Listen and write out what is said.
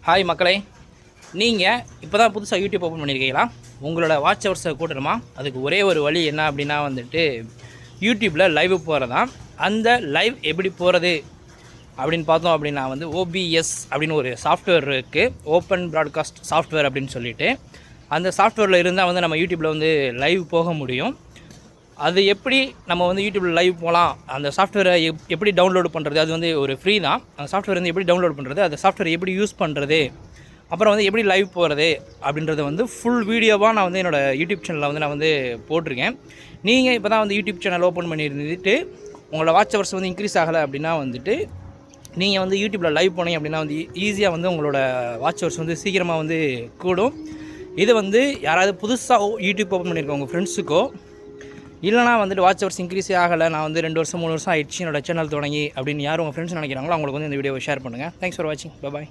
Hi மக்களே, நீங்கள் இப்போ தான் புதுசாக யூடியூப் ஓப்பன் பண்ணியிருக்கீங்களா? உங்களோட வாட்ச் ஹவர்ஸை கூட்டணுமா? அதுக்கு ஒரே ஒரு வழி என்ன அப்படின்னா யூடியூப்பில் லைவ் போகிறது தான். அந்த லைவ் எப்படி போகிறது அப்படின்னு பார்த்தோம் அப்படின்னா OBS அப்படின்னு ஒரு சாஃப்ட்வேர் இருக்குது, ஓப்பன் ப்ராட்காஸ்ட் சாஃப்ட்வேர் அப்படின்னு சொல்லிட்டு. அந்த சாஃப்ட்வேரில் இருந்தால் நம்ம யூடியூப்பில் லைவ் போக முடியும். அது எப்படி நம்ம யூடியூப்பில் லைவ் போகலாம், அந்த சாஃப்ட்வேரை எப்படி டவுன்லோடு பண்ணுறது, அது ஒரு ஃப்ரீ தான். அந்த சாஃப்ட்வேர் எப்படி டவுன்லோட் பண்ணுறது, அந்த சாஃப்ட்வேர் எப்படி யூஸ் பண்ணுறது, அப்புறம் எப்படி லைவ் போகிறது அப்படின்றத ஃபுல் வீடியோவாக நான் என்னோடய யூடியூப் சேனலில் நான் போட்டிருக்கேன். நீங்கள் இப்போ தான் யூடியூப் சேனல் ஓப்பன் பண்ணியிருந்துட்டு உங்களோட வாட்ச் ஹவர்ஸ் இன்க்ரீஸ் ஆகலை அப்படின்னா நீங்கள் யூடியூப்பில் லைவ் போனீங்க அப்படின்னா ஈஸியாக உங்களோட வாட்ச் ஹவர்ஸ் சீக்கிரமாக கூடும். இது யாராவது புதுசாக யூடியூப் ஓப்பன் பண்ணியிருக்கோம் உங்கள் ஃப்ரெண்ட்ஸுக்கோ, இல்லைனா வாட்ச் ஹவர்ஸ் இன்க்ரீஸே ஆகலை, நான் 2 வருஷம் 3 வருஷம் ஆயிடுச்சு என்னோட சேனல் தொடங்கி அப்படின்னு யாரும் உங்கள் ஃப்ரெண்ட்ஸ் நினைக்கிறாங்களோ அவங்களுக்கு இந்த வீடியோவை ஷேர் பண்ணுங்கள். தேங்க்ஸ் ஃபார் வாட்சிங். பாய்.